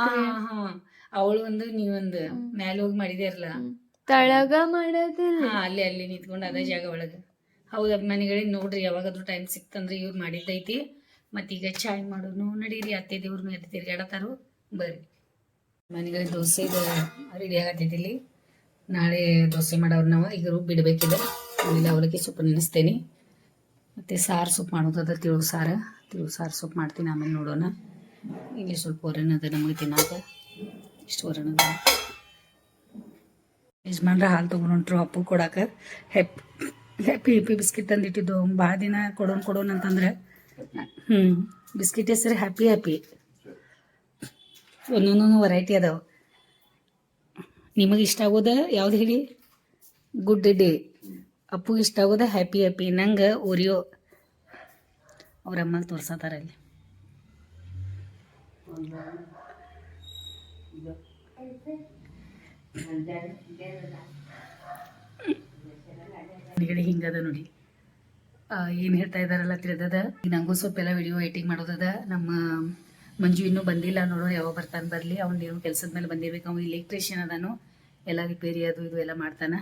ಅವಳು ಒಂದು ನೀವೊಂದು ಮ್ಯಾಲೆ ಹೋಗಿ ಮಾಡಿದಿರಲ್ಲ ತಳಗ ಮಾಡೋದಿಲ್ಲ. ಹಾ ಅಲ್ಲಿ ನಿಂತ್ಕೊಂಡು ಅದೇ ಜಾಗ ಒಳಗೆ. ಹೌದು ಅಭಿಮಾನಿಗಳೇ, ನೋಡ್ರಿ ಯಾವಾಗಾದ್ರೂ ಟೈಮ್ ಸಿಕ್ತಂದ್ರೆ ಇವ್ರು ಮಾಡಿದ್ದೈತಿ. ಮತ್ತೀಗ ಚಾಯ್ ಮಾಡೋನು ನಡೀರಿ. ಅತ್ತೆ ದೇವ್ರ ಮೇಲೆ ತಿರ್ಗಾಡತ್ತಾರು, ಬರ್ರಿ. ಅಭಿಮಾನಿಗಳೇ, ದೋಸೆದು ರೆಡಿ ಆಗತ್ತೈತಿ ಇಲ್ಲಿ. ನಾಳೆ ದೋಸೆ ಮಾಡೋರು ನಾವು ಈಗ ರುಬ್ಬಿ ಬಿಡಬೇಕಿದೆ. ಆಮೇಲೆ ಅವಲಕ್ಕಿ ಸೊಪ್ಪು ನೆನೆಸ್ತೇನೆ. ಮತ್ತು ಸಾರು ಸೊಪ್ಪು ಮಾಡೋದದ, ತಿಳುವು ಸಾರು ಸೊಪ್ಪು ಮಾಡ್ತೀನಿ. ಆಮೇಲೆ ನೋಡೋಣ. ಇಲ್ಲಿ ಸ್ವಲ್ಪ ಒರಣ ಅದ ನಮಗೆ ತಿನ್ನಾಕ. ಇಷ್ಟು ಒರಣ ಅದ. ಯಜಮಾನ್ರ ಹಾಲು ತೊಗೊಂಡ್ರು ಅಪ್ಪು ಕೊಡಾಕ. ಹ್ಯಾಪಿ ಬಿಸ್ಕಿಟ್ ತಂದಿಟ್ಟಿದ್ದು. ಭಾಳ ದಿನ ಕೊಡೋಣ ಅಂತಂದ್ರೆ ಬಿಸ್ಕಿಟ್ ಹೆಸರು ಹ್ಯಾಪಿ. ಒಂದೊಂದೊಂದು ವೆರೈಟಿ ಅದಾವ. ನಿಮಗೆ ಇಷ್ಟ ಆಗೋದ ಯಾವ್ದು ಹೇಳಿ? Good day. ಅಪ್ಪು ಇಷ್ಟ ಆಗೋದ ಹ್ಯಾಪಿ. ನಂಗೆ ಓರಿಯೋ. ಅವ್ರ ಅಮ್ಮಗೆ ತೋರ್ಸತ್ತಾರ ಅಲ್ಲಿ. ಹಿಂಗದ ನೋಡಿ. ಏನು ಹೇಳ್ತಾ ಇದ್ದಾರಲ್ಲ ತಿಳಿದದ. ನಂಗೂ ಸ್ವಲ್ಪ ಎಲ್ಲ ವಿಡಿಯೋ ಎಡಿಟಿಂಗ್ ಮಾಡೋದದ. ನಮ್ಮ ಮಂಜು ಇನ್ನೂ ಬಂದಿಲ್ಲ, ನೋಡೋಣ ಯಾವಾಗ ಬರ್ತಾನೆ ಬರಲಿ. ಅವ್ನು ಏನು ಕೆಲಸದ ಮೇಲೆ ಬಂದಿರ್ಬೇಕು. ಅವ್ನು ಇಲೆಕ್ಟ್ರಿಷಿಯನ್ ಅದಾನು, ಎಲ್ಲ ರಿಪೇರಿ ಅದು ಇದು ಎಲ್ಲ ಮಾಡ್ತಾನ.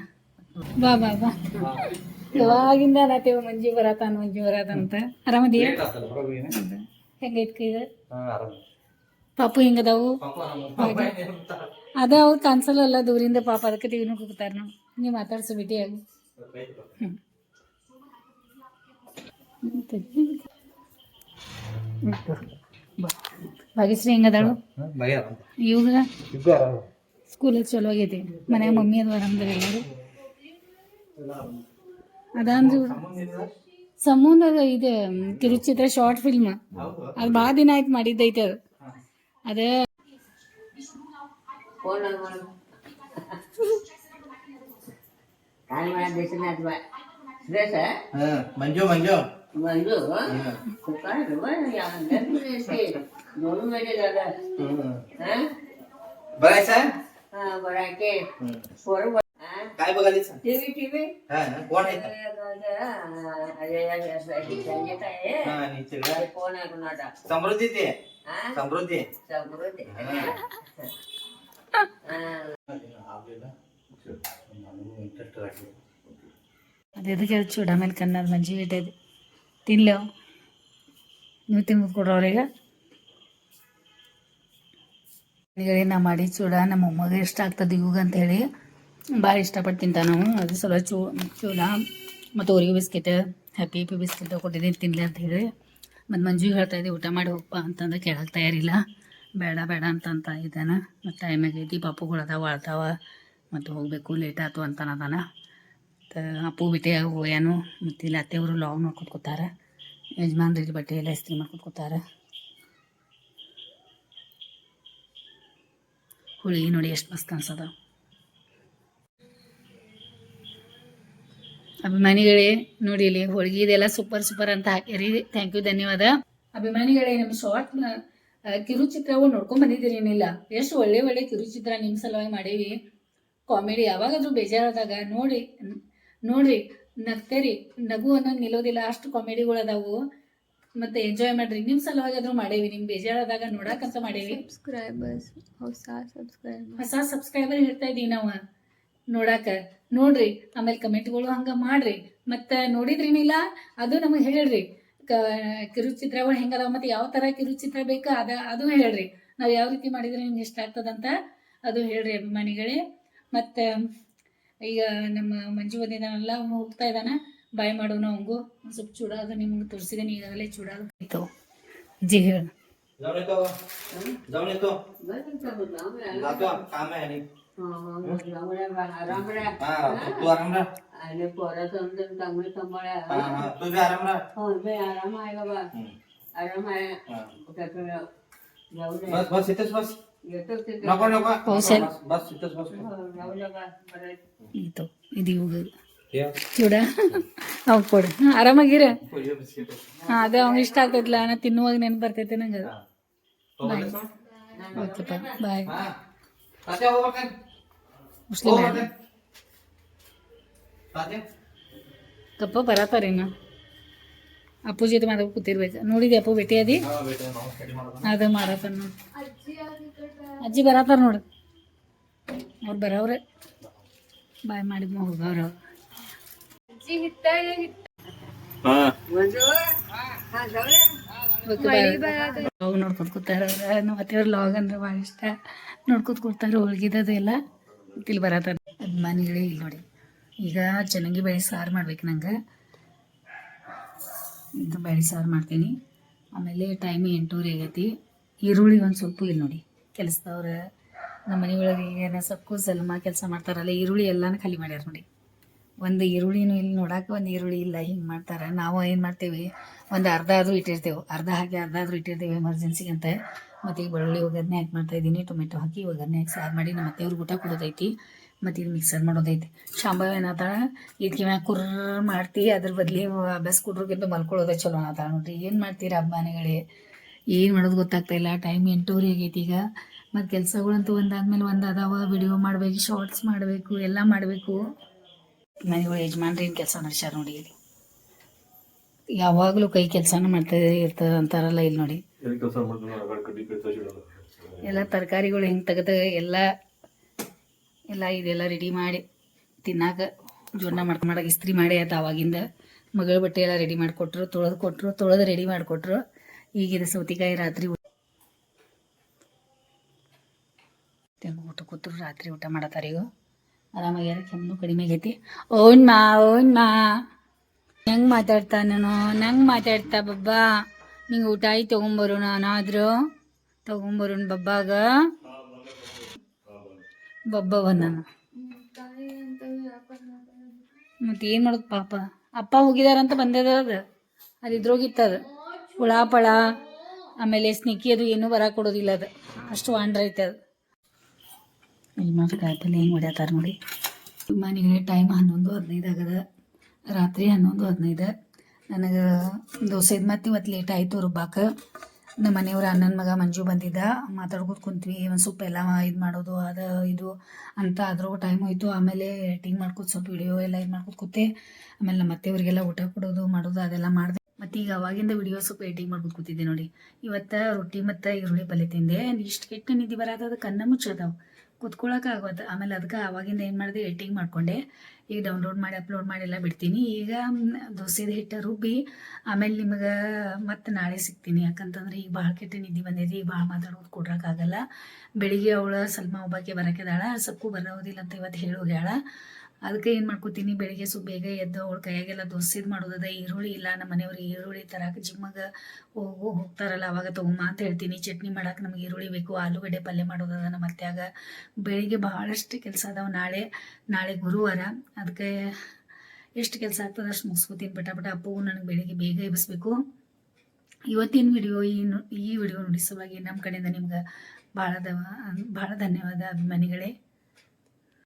ಬಾ ಯಾವಾಗಿಂದ ಅನ್ನತ್ತೇವ ಮಂಜು ಬರತಾನಂತ. ಆರಾಮದಿಯ? ಹೆಂಗೈತ್ ಕೈದ? ಪಾಪು ಹಿಂಗದಾವು ಅದ ಅವ್ರು ಕಾಣಿಸಲ್ಲ ದೂರಿಂದ ಪಾಪ. ಅದಕ್ಕೆ ಟಿವಿನೂ ಕೂಗ್ತಾರ. ನೀವು ಮಾತಾಡ್ಸೋ ಭೇಟಿಯಾಗಿ. ಭಾಗ್ಯಶ್ರೀ ಹೆಂಗದಾಳು? ಇವಾಗ ಸ್ಕೂಲಲ್ಲಿ ಚಲೋ ಆಗೈತಿ. ಮನ್ಯಾಗ ಮಮ್ಮಿ ಅದು ಆರಾಮದಾಗ ಎಲ್ಲರೂ ಅದಂದ್ರು ಸಂಬಂಧ ಇದು ಕಿರುಚಿತ್ರ ಶಾರ್ಟ್ ಫಿಲ್ಮ್. ಅದು ಭಾಳ ದಿನ ಆಯ್ತು ಮಾಡಿದ್ದೈತೆ. ಅದೇ ಮಂಜು बघायचा काय बघालीस? टीव्ही कोण आहे? कोण आहे कुणाचा? समृद्धी ते समृद्धी ಅದಕ್ಕೆ ಚೂಡ ಮೇಲೆ ಕನ್ನಡ ಮಂಜಿ ಇಟ್ಟೈತಿ. ತಿನ್ಲೋ ನೀವು ತಿನ್ಬೋದು ಕೊಡ್ರಿ ಅವ್ರಿಗೆ. ನಾ ಮಾಡಿ ಚೂಡ ನಮ್ಮ ಅಮ್ಮಗೆ ಇಷ್ಟ ಆಗ್ತದೆ ಇವಾಗ ಅಂತೇಳಿ ಭಾಳ ಇಷ್ಟಪಟ್ಟು ತಿಂತ ನಾವು. ಅದು ಸಲ ಚೂಡ ಮತ್ತು ಓರಿಯೋ ಬಿಸ್ಕಿಟ್ ಹ್ಯಾಪಿ ಬಿಸ್ಕಿಟ್ ಕೊಟ್ಟಿದ್ದೀನಿ ತಿನ್ಲಿ ಅಂತ ಹೇಳಿ. ಮತ್ತು ಮಂಜು ಹೇಳ್ತಾ ಇದ್ದೆ ಊಟ ಮಾಡಿ ಹೋಗಪ್ಪ ಅಂತಂದ್ರೆ ಕೇಳಕ್ಕೆ ತಯಾರಿಲ್ಲ. ಬೇಡ ಅಂತ ಇದ್ದಾನೆ. ಮತ್ತು ಟೈಮ್ ಆಗೈತಿ, ಪಾಪುಗಳು ಅದಾವ ಅಳ್ತಾವ ಮತ್ತು ಹೋಗಬೇಕು ಲೇಟ್ ಆಯ್ತು ಅಂತಾನದಾನ. ಮತ್ತು ಅಪ್ಪು ಬಿಟ್ಟೆ ಹೋಗ್ಯಾನು. ಮತ್ತು ಇಲ್ಲಿ ಅತ್ತೆಯವರು ಲಾಗ್ ಮಾಡ್ಕೊತ ಕೂತಾರ. ಯಜಮಾನ್ರಿಗೆ ಬಟ್ಟೆ ಎಲ್ಲ ಇಸ್ತ್ರಿ ಮಾಡ್ಕೊತ ಕೂತಾರ. ಹುಳಿ ನೋಡಿ ಎಷ್ಟು ಮಸ್ತ್ ಅನ್ಸದ. ಅಭಿಮಾನಿಗಳೇ ನೋಡಿ ಇಲ್ಲಿ ಹೋಳಿಗೆ ಇದೆಲ್ಲ ಸೂಪರ್ ಅಂತ ಹಾಕ್ಯಾರಿ. ಥ್ಯಾಂಕ್ ಯು, ಧನ್ಯವಾದ. ಅಭಿಮಾನಿಗಳೇ, ನಮ್ಮ ಶಾರ್ಟ್ ಕಿರುಚಿತ್ರವು ನೋಡ್ಕೊಂಡ್ ಬಂದಿದ್ದೀರಿ ಏನಿಲ್ಲ. ಎಷ್ಟು ಒಳ್ಳೆ ಕಿರುಚಿತ್ರ ನಿಮ್ಮ ಸಲುವಾಗಿ ಮಾಡೇವಿ. ಕಾಮಿಡಿ ಯಾವಾಗಾದ್ರೂ ಬೇಜಾರಾದಾಗ ನೋಡ್ರಿ ನಗ್ತೇರಿ. ನಗು ಅನ್ನೋದು ನಿಲ್ಲೋದಿಲ್ಲ, ಅಷ್ಟು ಕಾಮಿಡಿಗಳು ಅದಾವು. ಮತ್ತೆ ಎಂಜಾಯ್ ಮಾಡ್ರಿ. ನಿಮ್ಮ ಸಲುವಾಗಿ ಆದ್ರೂ ಮಾಡೇವಿ. ನಿಮ್ಗೆ ಬೇಜಾರಾದಾಗ ನೋಡಾಕಂತ ಮಾಡೇವಿ. ಹೊಸ ಸಬ್ಸ್ಕ್ರೈಬರ್ ಹೇಳ್ತಾ ಇದೀವಿ ನಾವು ನೋಡಾಕ. ನೋಡ್ರಿ, ಆಮೇಲೆ ಕಮೆಂಟ್ಗಳು ಹಂಗ ಮಾಡ್ರಿ. ಮತ್ತೆ ನೋಡಿದ್ರಿನಿಲ್ಲ ಅದು ನಮಗೆ ಹೇಳ್ರಿ. ಕಿರುಚಿತ್ರಗಳು ಹೆಂಗದಾವ ಮತ್ತೆ ಯಾವ ತರ ಕಿರುಚಿತ್ರ ಬೇಕು ಅದು ಹೇಳ್ರಿ. ನಾವು ಯಾವ ರೀತಿ ಮಾಡಿದ್ರೆ ನಿಮ್ಗೆ ಇಷ್ಟ ಆಗ್ತದಂತ ಅದು ಹೇಳ್ರಿ ಅಭಿಮಾನಿಗಳೇ. ಮತ್ತೆ ಈಗ ನಮ್ಮ ಮಂಜು ಬಂದಿದ್ದಾನಲ್ಲ, ಅವನು ಹೋಗ್ತಾ ಇದ್ದಾನ. ಬಾಯ್ ಮಾಡೋಣ ಅವಂಗು. ಒಂದು ಸ್ವಲ್ಪ ಚೂಡ ಅದು ನಿಮ್ಗೆ ತೋರಿಸಿದೀನಿ ಈಗಾಗಲೇ. ಚೂಡ ಆಯ್ತು ಅಜ್ಜಿ ಹೇಳ. आणि पोरं समजून चांगली सांभाळा. आराम आहे बाबा, आराम आहे. जाऊ दे. बस इथेच बस. येतो जाऊ नका. ಇದು ಇವಾಗ ಚೂಡ ಅವ್ ಕೊಡು. ಆರಾಮಾಗಿರ. ಅದೇ ಅವ್ನು ಇಷ್ಟ ಆಗ್ತೈತಿಲ್ಲ, ನಾ ತಿನ್ನುವಾಗ ನೆನ್ಪು ಬರ್ತೈತೆ ನಂಗೆ. ಬಾಯ್. ಓಕೆಪ್ಪ, ಬಾಯ್. ಮುಸ್ಲಿಂ ಕಪ್ಪ ಬರತ್ತಾರೇನು? ಅಪ್ಪು ಜೊತೆ ಮಾತಾಡ್ ಕೂತಿರ್ಬೇಕು. ನೋಡಿದೆ ಅಪ್ಪು ಭೇಟಿ ಅದಿ ಅದು ಮಾಡತ್ತಾರ ನೋಡಿ. ಅಜ್ಜಿ ಬರತ್ತಾರ ನೋಡು. ಅವ್ರು ಬರೋವ್ರೆ ಬಾಯ್ ಮಾಡಿದ್ಮ ಹೋಗೋರು. ಲಾಗ್ ನೋಡ್ಕೊತ ಕೂತಾರ ನಮ್ಮ ಅತ್ತೆಯವ್ರ ಲಾಗ್ ಅಂದ್ರೆ ಭಾಳ ಇಷ್ಟ. ನೋಡ್ಕೊತ ಕೂತಾರ ಹೋಳ್ಗಿದದು ಎಲ್ಲ ಇಲ್ಲಿ ಬರತ್ತ ಅಭಿಮಾನಿಗಳೇ. ಇಲ್ಲಿ ನೋಡಿ ಈಗ ಚೆನ್ನಾಗಿ ಬೇಳೆ ಸಾರು ಮಾಡ್ಬೇಕು ನಂಗೆ. ಇದು ಬೇಳೆ ಸಾರು ಮಾಡ್ತೀನಿ. ಆಮೇಲೆ ಟೈಮ್ 8:30 ಆಗೈತಿ. ಈರುಳ್ಳಿ ಒಂದು ಸ್ವಲ್ಪ ಇಲ್ಲಿ ನೋಡಿ ಕೆಲಸದವ್ರು ನಮ್ಮ ಮನೆ ಒಳಗೆ ಈಗ ಸೊಪ್ಪು ಸಲ್ಮ ಕೆಲಸ ಮಾಡ್ತಾರಲ್ಲ, ಈರುಳ್ಳಿ ಎಲ್ಲಾನು ಖಾಲಿ ಮಾಡ್ಯಾರ ನೋಡಿ. ಒಂದು ಈರುಳ್ಳಿನೂ ಇಲ್ಲಿ ನೋಡಕ್ಕೆ ಒಂದು ಈರುಳ್ಳಿ ಇಲ್ಲ. ಹಿಂಗೆ ಮಾಡ್ತಾರೆ. ನಾವು ಏನು ಮಾಡ್ತೇವೆ, ಒಂದು ಅರ್ಧ ಆದರೂ ಇಟ್ಟಿರ್ತೇವೆ, ಅರ್ಧ ಹಾಕಿ ಅರ್ಧ ಆದರೂ ಇಟ್ಟಿರ್ತೇವೆ ಎಮರ್ಜೆನ್ಸಿಗೆ ಅಂತ. ಮತ್ತು ಈಗ ಬೆಳ್ಳುಳ್ಳಿ ಒಗ್ಗರಣೆ ಹಾಕಿ ಮಾಡ್ತಾಯಿದ್ದೀನಿ, ಟೊಮೆಟೊ ಹಾಕಿ ಒಗ್ಗರಣೆ ಹಾಕಿ ಸಾರು ಮಾಡಿ ನಮ್ಮ ಅತ್ತೆಯವ್ರಿಗೆ ಊಟ ಕೊಡೋದೈತಿ. ಮತ್ತು ಇದು ಮಿಕ್ಸರ್ ಮಾಡೋದೈತಿ. ಶಾಂಬವ್ ಏನತ್ತಾಳ, ಇದಕ್ಕೆ ಮ್ಯಾಗ ಕುರ್ರ ಮಾಡ್ತಿ, ಅದ್ರ ಬದಲಿ ಅಭ್ಯಾಸ ಕೊಡ್ರಿಗಿಂತ ಮಲ್ಕೊಳ್ಳೋದೇ ಚಲೋ ಅನ್ನತ್ತಾಳ ನೋಡ್ರಿ. ಏನು ಮಾಡ್ತೀರಾ ಅಭಿಮಾನಿಗಳೇ, ಏನು ಮಾಡೋದು ಗೊತ್ತಾಗ್ತಾಯಿಲ್ಲ. ಟೈಮ್ 8:30 ಆಗೈತಿ ಈಗ. ಮತ್ತು ಕೆಲಸಗಳಂತೂ ಒಂದಾದ್ಮೇಲೆ ಒಂದು ಅದಾವ. ವಿಡಿಯೋ ಮಾಡಬೇಕು, ಶಾರ್ಟ್ಸ್ ಮಾಡಬೇಕು, ಎಲ್ಲ ಮಾಡಬೇಕು. ಮನೆಗಳು ಯಜಮಾನ್ರಿ ಏನು ಕೆಲಸ ನಡೆಸ್ಯಾರ ನೋಡಿ. ಇಲ್ಲಿ ಯಾವಾಗಲೂ ಕೈ ಕೆಲಸನ ಮಾಡ್ತಾ ಇರ್ತದೆ ಅಂತಾರಲ್ಲ, ಇಲ್ಲಿ ನೋಡಿ ಎಲ್ಲ ತರಕಾರಿಗಳು ಹೆಂಗೆ ತೆಗೆದು ಎಲ್ಲ ಇದೆಲ್ಲ ರೆಡಿ ಮಾಡಿ ತಿನ್ನಾಕ ಜೋಡಣೆ ಮಾಡಕ್ಕೆ ಇಸ್ತ್ರಿ ಮಾಡಿ ಆಯ್ತು. ಆವಾಗಿಂದ ಮಗಳ ಬಟ್ಟೆ ಎಲ್ಲ ರೆಡಿ ಮಾಡಿಕೊಟ್ರು, ತೊಳೆದು ರೆಡಿ ಮಾಡಿಕೊಟ್ರು. ಈಗಿದ ಸೌತಿಕಾಯಿ ರಾತ್ರಿ ಊಟ ಕೂತರು, ರಾತ್ರಿ ಊಟ ಮಾಡತ್ತಾರ. ಈಗ ಆರಾಮಾಗ್ಯಾರ, ಕೆಮ್ಮು ಕಡಿಮೆ ಆಗೈತಿ. ಓಣ್ಮಾ ಹೆಂಗೆ ಮಾತಾಡ್ತಾ ನಂಗೆ ಮಾತಾಡ್ತಾ ಬಬ್ಬಾ, ನಿಂಗೆ ಊಟ ಆಯ್ತು ತೊಗೊಂಬರೋಣ, ನಾನಾದರೂ ತೊಗೊಂಬರೋಣ ಬಬ್ಬಾಗ. ಬಬ್ಬವ ನಾನು ಮತ್ತು ಏನು ಮಾಡೋದು ಪಾಪ. ಅಪ್ಪ ಹೋಗಿದಾರಂತ ಬಂದದ ಅದು ಇದ್ರೋಗಿತ್ತದು ಹುಳ ಪಳ, ಆಮೇಲೆ ಸ್ನಿಕ್ಕಿ ಅದು ಏನೂ ಬರಕ್ಕೆ ಕೊಡೋದಿಲ್ಲ. ಅದು ಅಷ್ಟು ವಾಂಡ್ರ ಐತೆ ಅದು. ಯಜಮಾನ್ರು ಕಾಯ್ಪಲ್ಲೆ ಹೆಂಗೆ ಹೊಡ್ಯಾತಾರ ನೋಡಿ. ಮನೆಗೆ ಟೈಮ್ 11:15 ಆಗದ, ರಾತ್ರಿ 11:15. ನನಗೆ ದೋಸೆದು ಮತ್ತು ಇವತ್ತು ಲೇಟ್ ಆಯಿತು ರುಬ್ಬಾಕ. ನಮ್ಮ ಮನೆಯವ್ರ ಅಣ್ಣನ ಮಗ ಮಂಜು ಬಂದಿದ್ದ, ಮಾತಾಡ್ಕೊತ ಕುಂತ್ವಿ. ಒಂದು ಸ್ವಲ್ಪ ಎಲ್ಲ ಇದು ಮಾಡೋದು ಅದು ಇದು ಅಂತ ಅದ್ರಾಗ ಟೈಮ್ ಹೋಯ್ತು. ಆಮೇಲೆ ಎಡಿಟಿಂಗ್ ಮಾಡ್ಕೊತ ಸ್ವಲ್ಪ ವಿಡಿಯೋ ಎಲ್ಲ ಇದು ಮಾಡ್ಕೊತ ಕೂತೆ. ಆಮೇಲೆ ನಮ್ಮ ಅತ್ತೆಯವ್ರಿಗೆಲ್ಲ ಊಟ ಕೊಡೋದು ಮಾಡೋದು ಅದೆಲ್ಲ ಮಾಡಿದೆ. ಮತ್ತು ಈಗ ಅವಾಗಿಂದ ವಿಡಿಯೋ ಸ್ವಲ್ಪ ಎಡಿಟಿಂಗ್ ಮಾಡ್ಕೊತ ಕೂತಿದ್ದೆ ನೋಡಿ. ಇವತ್ತು ರೊಟ್ಟಿ ಮತ್ತು ಈರುಳ್ಳಿ ಪಲ್ಯ ತಿಂದೆ. ಇಷ್ಟು ಕೆಟ್ಟ ನಿದ್ದೆ ಬರತ್ತದ, ಕಣ್ಣ ಮುಚ್ಚೋದವು, ಕೂತ್ಕೊಳ್ಳೋಕೆ ಆಗೋದು. ಆಮೇಲೆ ಅದಕ್ಕೆ ಅವಾಗಿಂದ ಏನು ಮಾಡಿದೆ, ಎಡಿಟಿಂಗ್ ಮಾಡಿಕೊಂಡೆ. ಈಗ ಡೌನ್ಲೋಡ್ ಮಾಡಿ ಅಪ್ಲೋಡ್ ಮಾಡಿ ಎಲ್ಲ ಬಿಡ್ತೀನಿ. ಈಗ ದೋಸೆದ ಹಿಟ್ಟು ರುಬ್ಬಿ ಆಮೇಲೆ ನಿಮಗೆ ಮತ್ತೆ ನಾಳೆ ಸಿಗ್ತೀನಿ. ಯಾಕಂತಂದ್ರೆ ಈಗ ಭಾಳ ಕೆಟ್ಟ ನಿದ್ದೆ ಬಂದೈತಿ, ಈಗ ಭಾಳ ಮಾತಾಡೋದು ಕೊಡ್ರೋಕ್ಕಾಗಲ್ಲ. ಬೆಳಿಗ್ಗೆ ಅವಳು ಸ್ವಲ್ಪ ಒಬ್ಬಾಕೆ ಬರೋಕೆದಾಳ, ಸೊಪ್ಪು ಬರೋದಿಲ್ಲ ಅಂತ ಇವತ್ತು ಹೇಳೋಗ್ಯಾಳ. ಅದಕ್ಕೆ ಏನು ಮಾಡ್ಕೋತೀನಿ, ಬೆಳಿಗ್ಗೆ ಸ್ವಲ್ಪ ಬೇಗ ಎದ್ದು ಅವಳ ಕೈಯಾಗೆಲ್ಲ ದೋಸೆದು ಮಾಡೋದದ. ಈರುಳ್ಳಿ ಇಲ್ಲ ನಮ್ಮ ಮನೆಯವ್ರಿಗೆ, ಈರುಳ್ಳಿ ತರಕ್ಕೆ ಜಿಮ್ಮಗೆ ಹೋಗ್ತಾರಲ್ಲ ಅವಾಗ ತೊಗೊಂಬ ಅಂತ ಹೇಳ್ತೀನಿ. ಚಟ್ನಿ ಮಾಡಕ್ಕೆ ನಮ್ಗೆ ಈರುಳ್ಳಿ ಬೇಕು, ಆಲೂಗಡ್ಡೆ ಪಲ್ಯ ಮಾಡೋದದ ನಮ್ಮ ಅತ್ಯಾಗ. ಬೆಳಿಗ್ಗೆ ಭಾಳಷ್ಟು ಕೆಲಸ ಅದಾವೆ. ನಾಳೆ ಗುರುವಾರ, ಅದಕ್ಕೆ ಎಷ್ಟು ಕೆಲಸ ಆಗ್ತದೆ ಅಷ್ಟು ಮುಗಿಸ್ಕೋತೀನಿ ಪಟ. ಅಪ್ಪು ನನಗೆ ಬೆಳಿಗ್ಗೆ ಬೇಗ ಎಬ್ಬಿಸ್ಬೇಕು. ಇವತ್ತಿನ ವಿಡಿಯೋ ಈ ವಿಡಿಯೋ ನೋಡಿ ಸಲುವಾಗಿ ನಮ್ಮ ಕಡೆಯಿಂದ ನಿಮ್ಗೆ ಭಾಳ ಧನ್ಯವಾದ ಅಭಿಮಾನಿಗಳೇ.